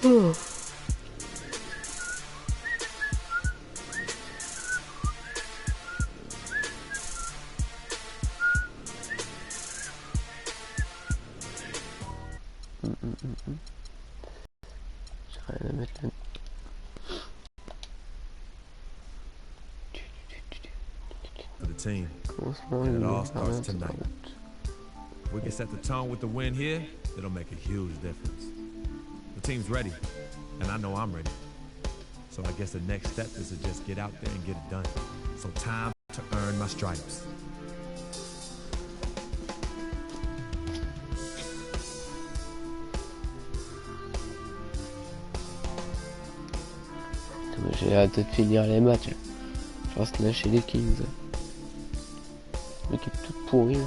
Oh. J'arrive à mettre le... The team. And it all starts tonight. If we can set the tone with the win here, it'll make a huge difference. The team's ready, and I know I'm ready. So I guess the next step is to just get out there and get it done. So time to earn my stripes. J'ai hâte de finir les matchs. Je reste là chez les Kings. L'équipe toute pourrie.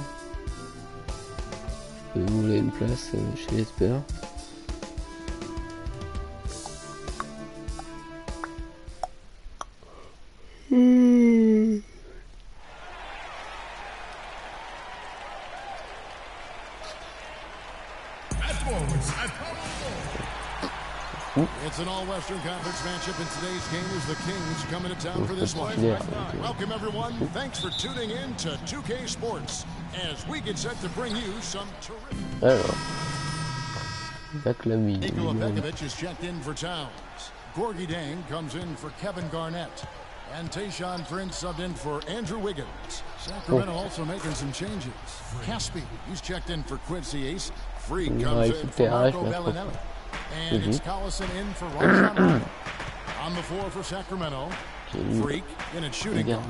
Je peux voler une place chez les Spurs. It's an all-Western Conference matchup, and today's game is the Kings coming to town for this one. Welcome, everyone. Thanks for tuning in to 2K Sports as we get set to bring you some terrific... Alors, Nikola Pekovic is checked in for Towns. Gorgie Dang comes in for Kevin Garnett. And Tayshaun Prince subbed in for Andrew Wiggins. Sacramento also making some changes. Caspi, he's checked in for Quincy Ace. Freak comes in for Marco Bellinelli. And it's Collison in for Rajon Rondo. On the floor for Sacramento. Freak in at shooting guard.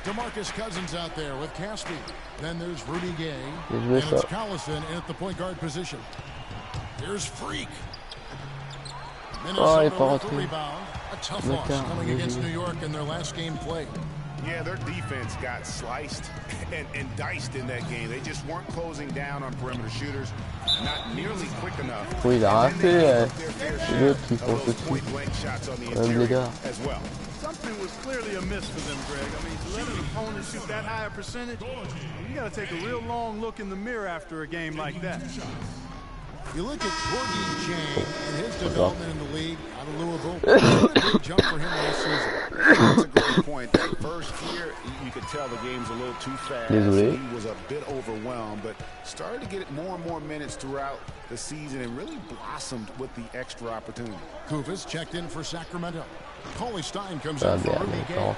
DeMarcus Cousins out there with Caspi. Then there's Rudy Gay. And it's Collison in at the point guard position. Here's Freak. Minnesota with the rebound. A tough loss coming against New York in their last game played. Yeah, their defense got sliced and diced in that game. They just weren't closing down on perimeter shooters. Not nearly quick enough. Oui, il a raté l'autre qui font tout de suite. Un blédard. Something was clearly amiss for them, Greg. I mean, to let an opponent shoot that high a percentage, you got to take a real long look in the mirror after a game like that. You look at Gorgie Chang and his development in the league out of Louisville. What a big jump for him last season. That's a great point. That first year, you could tell the game's a little too fast. He was a bit overwhelmed, but started to get more and more minutes throughout the season and really blossomed with the extra opportunity. Kufis checked in for Sacramento. Cauley Stein comes in for Rudy Gay.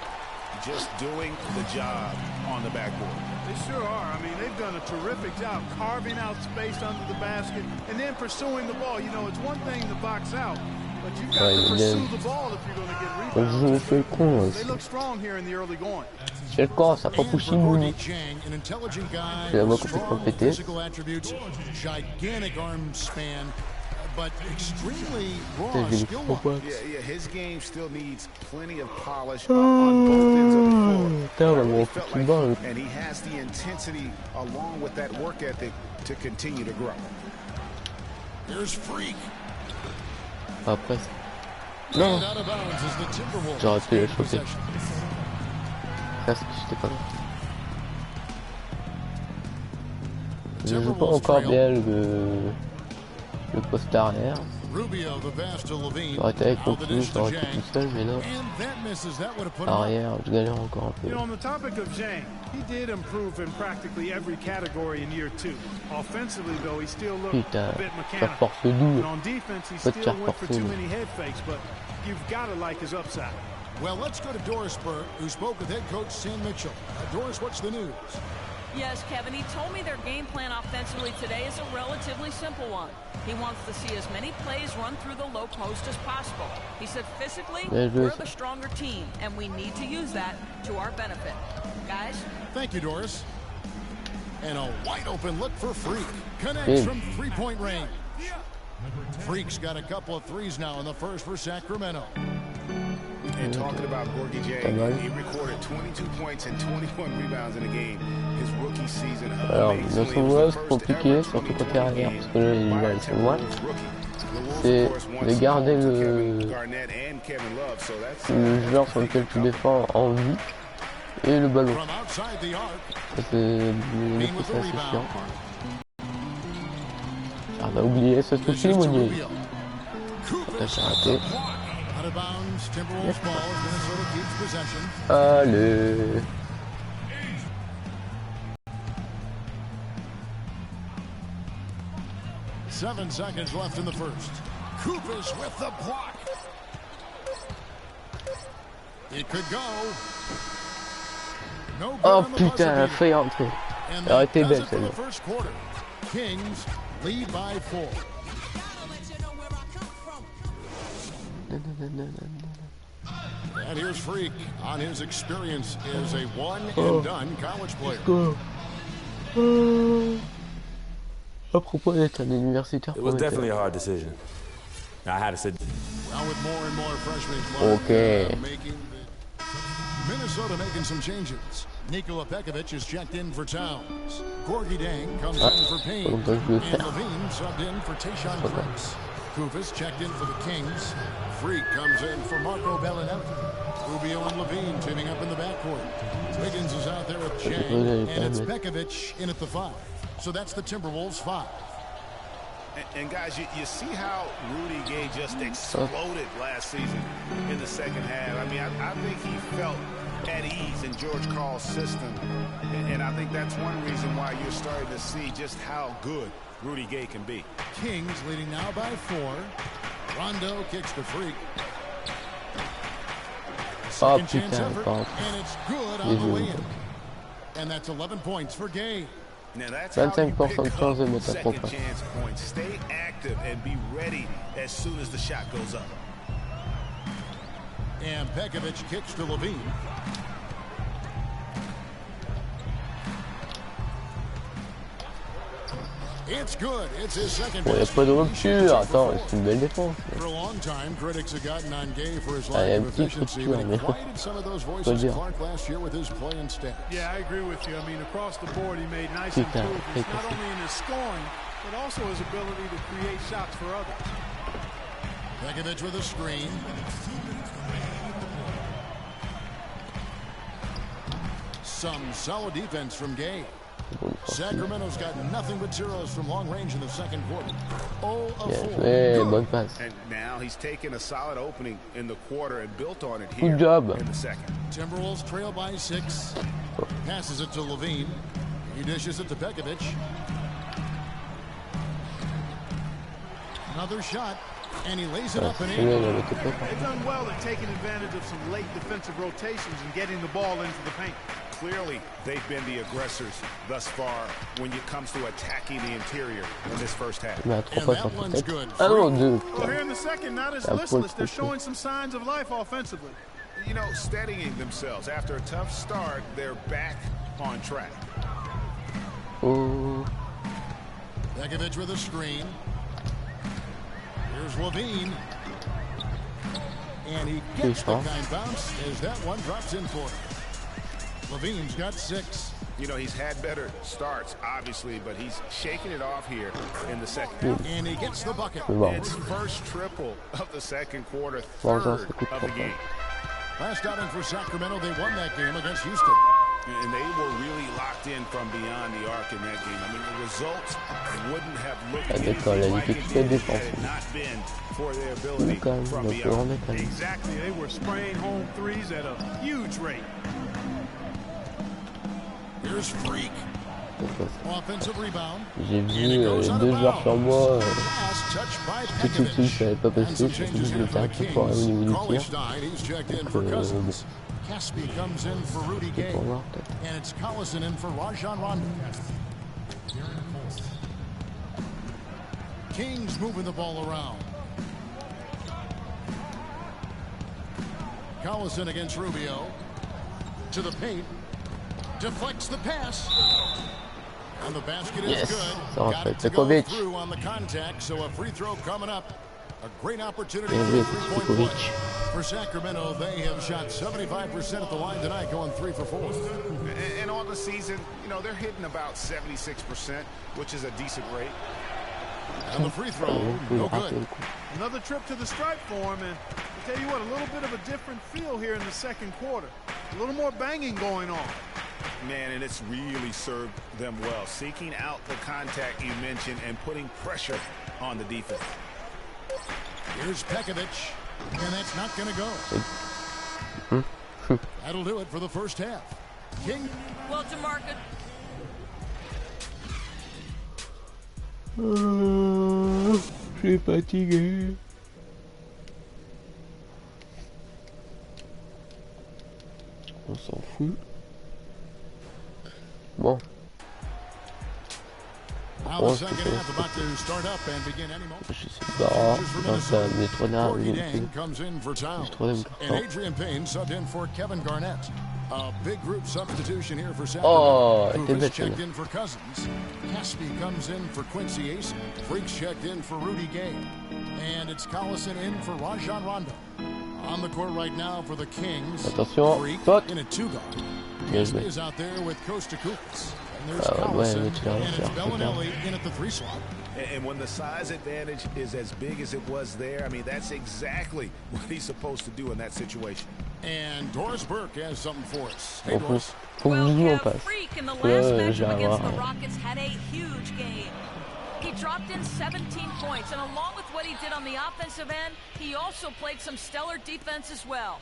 Just doing the job on the backboard. They sure are. I mean, they've done a terrific job carving out space under the basket and then pursuing the ball. You know, it's one thing to box out, but you've got to pursue the ball if you're going to get rebounds. They look strong here in the early going. J'ai le corps, ça n'a pas poussé Mouni. C'est la voix complètement pétée. Gigantic arm span. But extremely raw skill wise. Yeah, his game still needs plenty of polish on both ends of the floor. And he has the intensity along with that work ethic to continue to grow. Here's Freak. Après. Non. J'aurais pu le choper. Presque, j'étais pas là. Je joue pas encore bien le poste arrière. J'aurais été avec continu, j'aurais été tout seul, mais là, arrière, je galère encore un peu. On the topic of Zhang, he did improve in practically every category in year 2. Offensively, though, he still looked a bit mechanical. And on defense, he still went for too many head fakes, but you've got to like his upside. Well, let's go to Doris Burke, who spoke with head coach Sam Mitchell. Doris, what's the news? Yes, Kevin, he told me their game plan offensively today is a relatively simple one. He wants to see as many plays run through the low post as possible. He said physically, we're the stronger team, and we need to use that to our benefit. Guys? Thank you, Doris. And a wide open look for Freak. Connects from three-point range. Freak's got a couple of threes now in the first for Sacramento. And talking about Gorgie Jang, he recorded 22 points and 21 rebounds in a game. His rookie season. Alors, dans son joueur, c'est compliqué, surtout côté arrière, parce que là, ils sont loin. C'est de garder le joueur sur lequel tu défends en vie et le ballon. C'est assez chiant. Ah bah oubliez ce souci, Mounier. j'ai raté. Out of bounds, Timberwolves ball as Minnesota keeps possession. Allez. 7 seconds left in the first. Kufis with the block. It could go. No good Oh on the putain, elle a failli entrer. Elle aurait été belle celle-là. Kings lead by 4. And here's Freak on his experience as a one-and-done college player. À propos d'être un universitaire. It was definitely a hard decision. I had to sit. Now with more and more freshmen Minnesota making some changes. Nikola Pekovic is checked in for Towns. Gorgie Dang comes in for Payne. And Levine subbed in for Tayshaun Prince. Kufis checked in for the Kings. Freak comes in for Marco Bellinelli. Rubio and Levine teaming up in the backcourt. Wiggins is out there with Jang. And it's Pekovic in at the 5. So that's the Timberwolves 5. And guys, you see how Rudy Gay just exploded last season in the second half. I mean, I think he felt at ease in George Karl's system. And I think that's one reason why you're starting to see just how good Rudy Gay can be. Kings leading now by 4. Rondo kicks to Freak. Second chance effort, and it's good on the way in. And that's 11 points for Gay. Now that's how you pick up second points. chance points. Stay active and be ready as soon as the shot goes up. And Pekovic kicks to Levine. It's good. It's his second. Bon, il n'y a pas de rupture. Attends, c'est une belle défense. For a long time, critics have gotten on Gay for his lack of efficiency, but he quieted some of those voices Clark last year with his play and stats. Yeah, I agree with you. I mean, across the board, he made nice improvements, not only in his scoring, but also his ability to create shots for others. Pekovic with a screen. Some solid defense from Gay. Sacramento's got nothing but zeros from long range in the second quarter. 0 of 4. And now he's taken a solid opening in the quarter and built on it here in the second. Timberwolves trail by 6. Passes it to Levine. He dishes it to Pekovic. Another shot, and he lays it up and in. They've done well at taking advantage of some late defensive rotations and getting the ball into the paint. Clearly, they've been the aggressors thus far when it comes to attacking the interior in this first half. And that one's good. Well, here in the second, not as listless. They're showing some signs of life offensively. You know, steadying themselves. After a tough start, they're back on track. Pekovic with a screen. Here's Levine. And he gets the kind bounce as that one drops in for him. Levine's got 6. You know, he's had better starts, obviously, but he's shaking it off here in the second. And he gets the bucket. It's first triple of the second quarter, third of the game. Last outing for Sacramento, they won that game against Houston. And they were really locked in from beyond the arc in that game. I mean, the results wouldn't have looked anything like it did had it not been for their ability from beyond. Exactly. They were spraying home threes at a huge rate. Here's Freak. Offensive rebound. J'ai vu les 2 joueurs sur moi. Tout de suite, ça n'avait pas passé. Je me suis dit que j'étais un peu fort au niveau du tir. Caspi comes in for Rudy Gay. And it's Collison in for Rajon Rondo. Kings moving the ball around. Collison against Rubio. To the paint. Deflects the pass. And the basket is good. Got it to go through on the contact, so a free throw coming up. A great opportunity for a three-point play. For Sacramento, they have shot 75% at the line tonight, going 3 for 4. And on the season, you know, they're hitting about 76%, which is a decent rate. And the free throw, no good. Another trip to the stripe for him, and I'll tell you what, a little bit of a different feel here in the second quarter. A little more banging going on. Man, and it's really served them well. Seeking out the contact you mentioned and putting pressure on the defense. Here's Pekovic, and that's not going to go. That'll do it for the first half. King. Well, DeMarcus. Je suis fatigué. On s'en fout. Bon. Now the second half about to start up and begin any moment. Je sais pas. Les trois Gorgie Dang comes in for Towns. And Adrian Payne subbed in for Kevin Garnett. A big group substitution here for Sacramento. Kuvis checked in for Cousins. Caspi comes in for Quincy Ace. Freaks checked in for Rudy Gay. And it's Collison in for Rajon Rondo. On the court right now for the Kings. Attention, Freak in a two-guard. Caspi is out there with Kosta Kuvis. And there's Collison, and it's Bellinelli in at the three slot. And when the size advantage is as big as it was there, I mean, that's exactly what he's supposed to do in that situation. And Doris Burke has something for us. Hey, Doris. Well, Freak in the last matchup against the Rockets had a huge game. He dropped in 17 points, and along with what he did on the offensive end, he also played some stellar defense as well.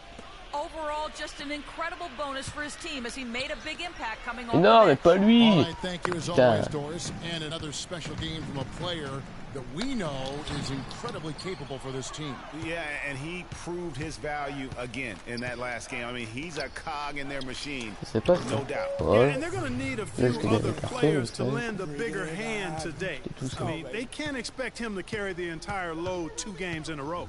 Overall, just an incredible bonus for his team as he made a big impact coming on. Non, mais pas lui. All right, thank you as always, Doris. And another special game from a player that we know is incredibly capable for this team. Yeah, and he proved his value again in that last game. I mean, he's a cog in their machine, no doubt. Yeah, and they're going to need a few other players to lend a bigger hand today. I mean, they can't expect him to carry the entire load 2 games in a row.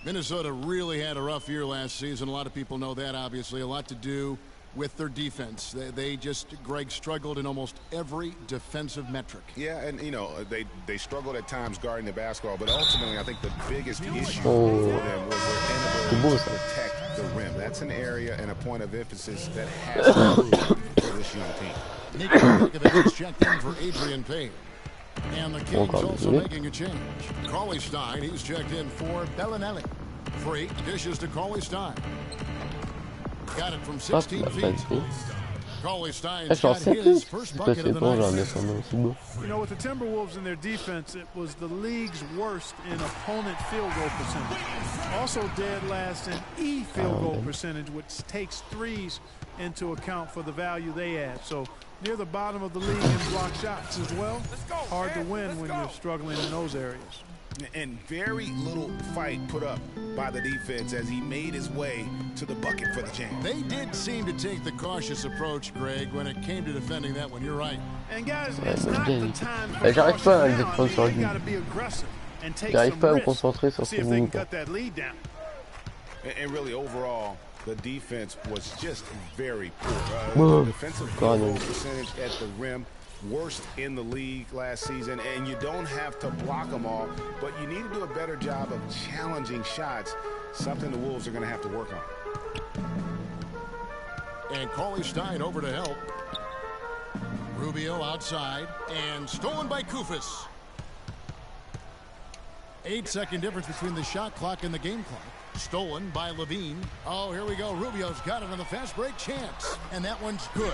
Minnesota really had a rough year last season. A lot of people know that, obviously. A lot to do with their defense. They just, Greg, struggled in almost every defensive metric. Yeah, and, you know, they struggled at times guarding the basketball, but ultimately I think the biggest issue for them was their inability to protect the rim. That's an area and a point of emphasis that has to improve for this young team. Nick checked in for Adrian Payne. And the Kings also making a change. Cauley Stein, he's checked in for Bellinelli. Freak dishes to Cauley Stein. Got it from 16 feet. Cauley Stein's got his first bucket of the night. You know, with the Timberwolves in their defense, it was the league's worst in opponent field goal percentage. Also dead last in field goal percentage, which takes threes into account for the value they add. So near the bottom of the league in block shots as well. Hard to win when you're struggling in those areas. And very little fight put up by the defense as he made his way to the bucket for the jam. They did seem to take the cautious approach, Greg, when it came to defending that one. You're right. And guys, it's not the time for you got to be aggressive and take some risks. See if they can cut that lead down. And really, overall, the defense was just very poor. Defensive field goal percentage at the rim, worst in the league last season, and you don't have to block them all, but you need to do a better job of challenging shots, something the Wolves are going to have to work on. And Cauley Stein over to help. Rubio outside, and stolen by Kufis. 8-second difference between the shot clock and the game clock. Stolen by Levine. Oh, here we go. Rubio's got it on the fast break chance. And that one's good.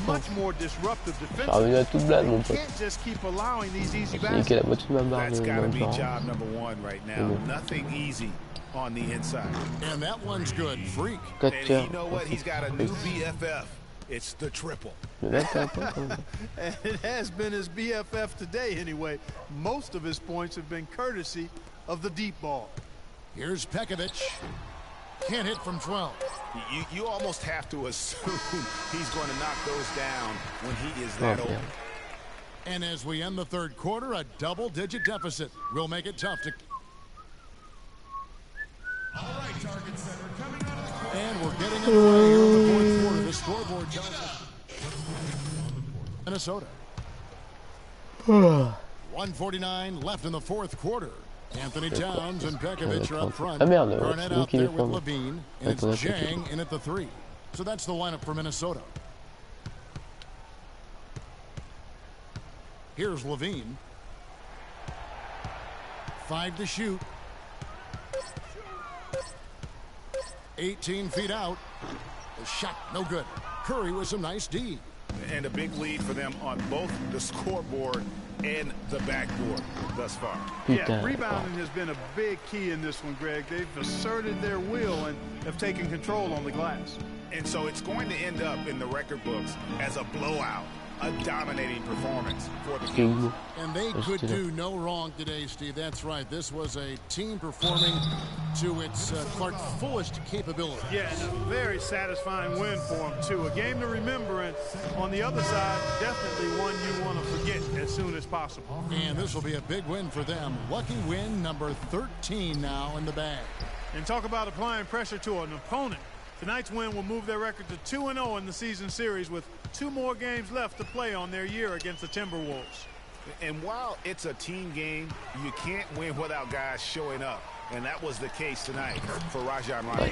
Much more disruptive defense. You can't just keep allowing these easy baskets. That's got to be job number 1 right now. Nothing easy on the inside. And that one's good. Freak. And you know what? He's got a new BFF. It's the triple. And it has been his BFF today anyway. Most of his points have been courtesy of the deep ball. Here's Pekovic. Can't hit from 12. You almost have to assume he's going to knock those down when he is that old. And as we end the third quarter, a double-digit deficit will make it tough to... All right, target center coming up. And we're getting underway here in the fourth quarter. The scoreboard tells us Minnesota. 1:49 left in the fourth quarter. Anthony Towns and Pekovic are up front. Garnett out there with Levine, and it's Jang in at the 3. So that's the lineup for Minnesota. Here's Levine. 5 to shoot. 18 feet out. The shot no good. Curry with some nice D. And a big lead for them on both the scoreboard and the backboard thus far. Yeah, rebounding has been a big key in this one, Greg. They've asserted their will and have taken control on the glass. And so it's going to end up in the record books as a blowout, a dominating performance for the Kings. And they could do no wrong today, Steve. That's right. This was a team performing to its fullest capability. Yeah, and a very satisfying win for them, too. A game to remember, and on the other side, definitely one you want to forget as soon as possible. And this will be a big win for them. Lucky win number 13 now in the bag. And talk about applying pressure to an opponent. Tonight's win will move their record to 2-0 in the season series with 2 more games left to play on their year against the Timberwolves. And while it's a team game, you can't win without guys showing up. And that was the case tonight for Rajon Rondo.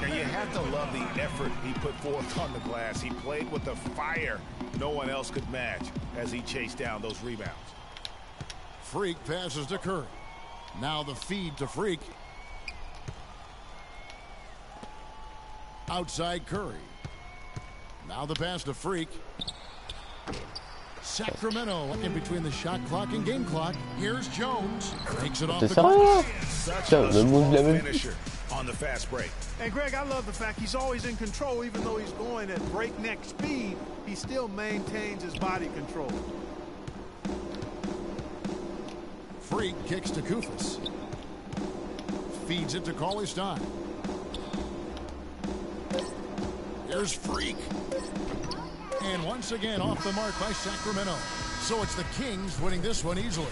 And you have to love the effort he put forth on the glass. He played with a fire no one else could match as he chased down those rebounds. Freak passes to Curry. Now the feed to Freak. Outside Curry. Now the pass to Freak. Sacramento in between the shot clock and game clock. Here's Jones. Takes it off the glass. Such a strong finisher on the fast break. And Greg, I love the fact he's always in control. Even though he's going at breakneck speed, he still maintains his body control. Freak kicks to Kufis. Feeds it to Cauley-Stein. Here's Freak. And once again off the mark by Sacramento. So it's the Kings winning this one easily.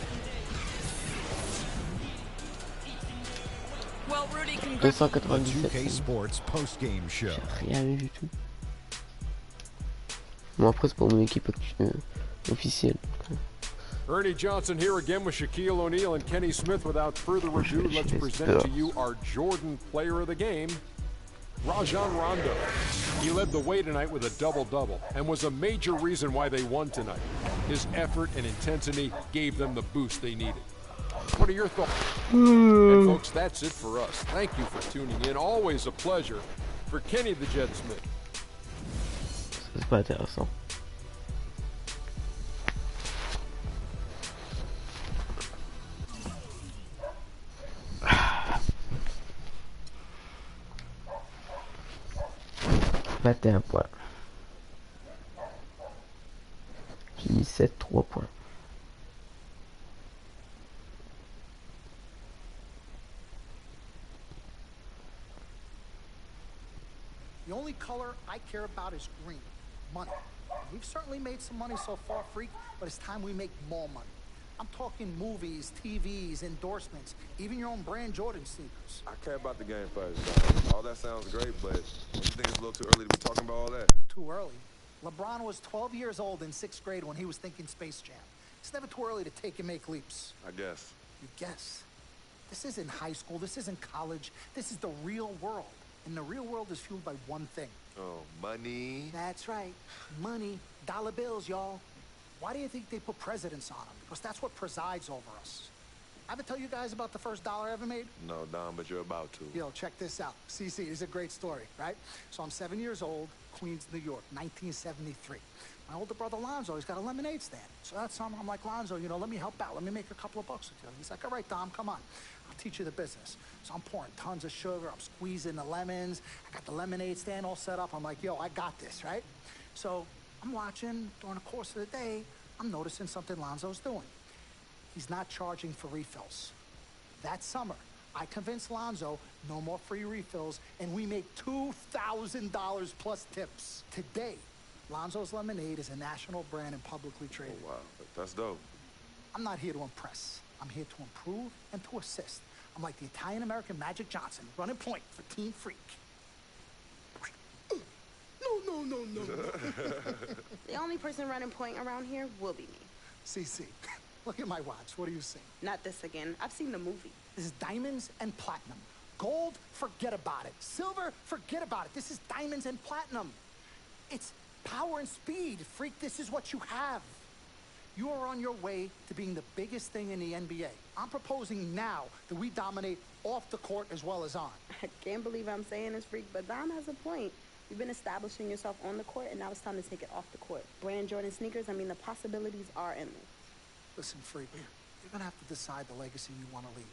Well, Rudy, The 2K Sports post-game show. Rien eu du tout. Bon après c'est pour mon équipe officielle. Ernie Johnson here again with Shaquille O'Neal and Kenny Smith. Without further ado, let's present to you our Jordan Player of the Game, Rajon Rondo. He led the way tonight with a double-double and was a major reason why they won tonight. His effort and intensity gave them the boost they needed. What are your thoughts? And folks, that's it for us. Thank you for tuning in. Always a pleasure. For Kenny the Jet Smith. C'est pas intéressant. Un point. J'ai mis 7-3 points. The only color I care about is green. Money. We've certainly made some money so far, Freak, but it's time we make more money. I'm talking movies, TVs, endorsements, even your own brand Jordan sneakers. I care about the game first. All that sounds great, but you think it's a little too early to be talking about all that? Too early? LeBron was 12 years old in 6th grade when he was thinking Space Jam. It's never too early to take and make leaps. I guess. You guess? This isn't high school. This isn't college. This is the real world. And the real world is fueled by one thing. Oh, money. That's right. Money. Dollar bills, y'all. Why do you think they put presidents on them? Because that's what presides over us. I ever tell you guys about the first dollar I ever made? No, Don, but you're about to. Yo, check this out. CC, it's a great story, right? So I'm 7 years old, Queens, New York, 1973. My older brother Lonzo, he's got a lemonade stand. So that's something I'm like, Lonzo, you know, let me help out. Let me make a couple of bucks with you. He's like, all right, Dom, come on. I'll teach you the business. So I'm pouring tons of sugar. I'm squeezing the lemons. I got the lemonade stand all set up. I'm like, yo, I got this, right? So I'm watching during the course of the day. I'm noticing something Lonzo's doing. He's not charging for refills. That summer, I convinced Lonzo no more free refills, and we make $2,000 plus tips. Today, Lonzo's Lemonade is a national brand and publicly traded. Oh, wow. That's dope. I'm not here to impress. I'm here to improve and to assist. I'm like the Italian-American Magic Johnson, running point for Team Freak. No. The only person running point around here will be me. CC, look at my watch. What do you see? Not this again. I've seen the movie. This is diamonds and platinum. Gold, forget about it. Silver, forget about it. This is diamonds and platinum. It's power and speed. Freak, this is what you have. You are on your way to being the biggest thing in the NBA. I'm proposing now that we dominate off the court as well as on. I can't believe I'm saying this, Freak, but Dom has a point. You've been establishing yourself on the court, and now it's time to take it off the court. Brand Jordan sneakers, I mean, the possibilities are endless. Listen, Freak, you're gonna have to decide the legacy you want to leave.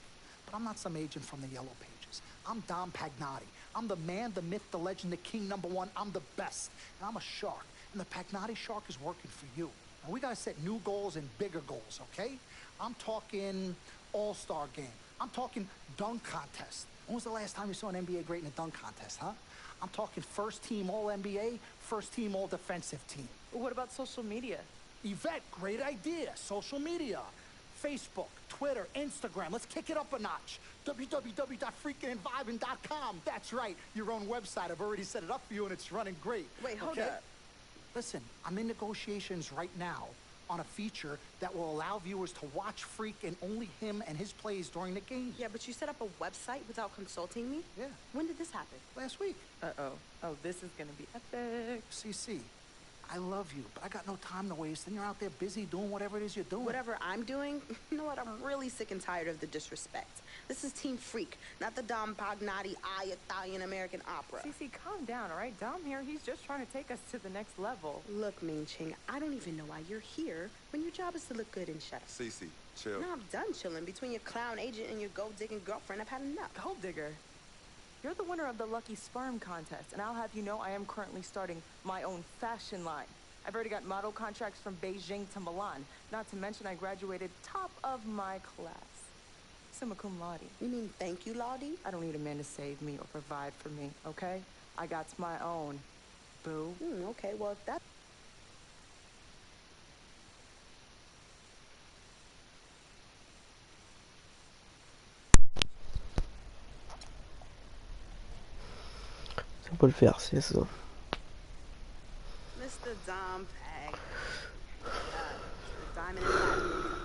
But I'm not some agent from the Yellow Pages. I'm Dom Pagnotti. I'm the man, the myth, the legend, the king, #1. I'm the best. And I'm a shark. And the Pagnotti shark is working for you. Now, we gotta set new goals and bigger goals, okay? I'm talking all-star game. I'm talking dunk contest. When was the last time you saw an NBA great in a dunk contest, huh? I'm talking first team All-NBA, first team All-Defensive team. What about social media? Yvette, great idea. Social media. Facebook, Twitter, Instagram. Let's kick it up a notch. www.freakingandvibing.com. That's right. Your own website. I've already set it up for you, and it's running great. Wait, hold up. Listen, I'm in negotiations right now on a feature that will allow viewers to watch Freak and only him and his plays during the game. Yeah, but you set up a website without consulting me? Yeah. When did this happen? Last week. Uh-oh. Oh, this is gonna be epic. CC, I love you, but I got no time to waste, and you're out there busy doing whatever it is you're doing. Whatever I'm doing, you know what? I'm really sick and tired of the disrespect. This is Team Freak, not the Dom Pagnotti Italian-American opera. Cece, calm down, all right? Dom here, he's just trying to take us to the next level. Look, Ming Ching, I don't even know why you're here when your job is to look good and shut up. Cece, chill. No, I'm done chilling. Between your clown agent and your gold-digging girlfriend, I've had enough. Gold digger. You're the winner of the Lucky Sperm contest, and I'll have you know I am currently starting my own fashion line. I've already got model contracts from Beijing to Milan. Not to mention I graduated top of my class. Summa cum laude. You mean thank you, Lottie? I don't need a man to save me or provide for me, okay? I got my own. Boo. Okay, well, if that... Ça peut le faire, c'est ça. Mr. Dom Pag. The diamond and platinum.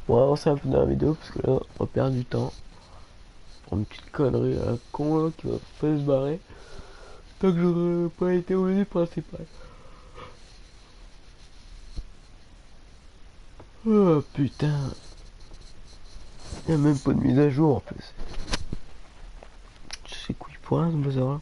On va avancer un peu dans la vidéo parce que là on va perdre du temps pour une petite connerie à la con là qui va pas se barrer tant que j'aurais pas été au menu principal. Oh putain, il y a même pas de mise à jour en plus. C'est couille pour rien ce buzzer là.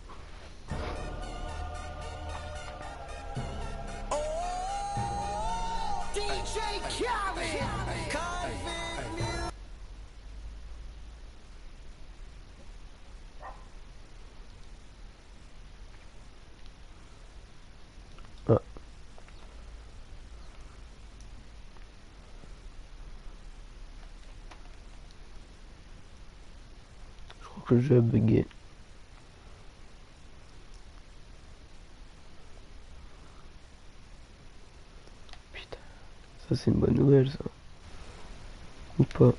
Que je vais bugger. Putain, ça c'est une bonne nouvelle ça. Ou pas.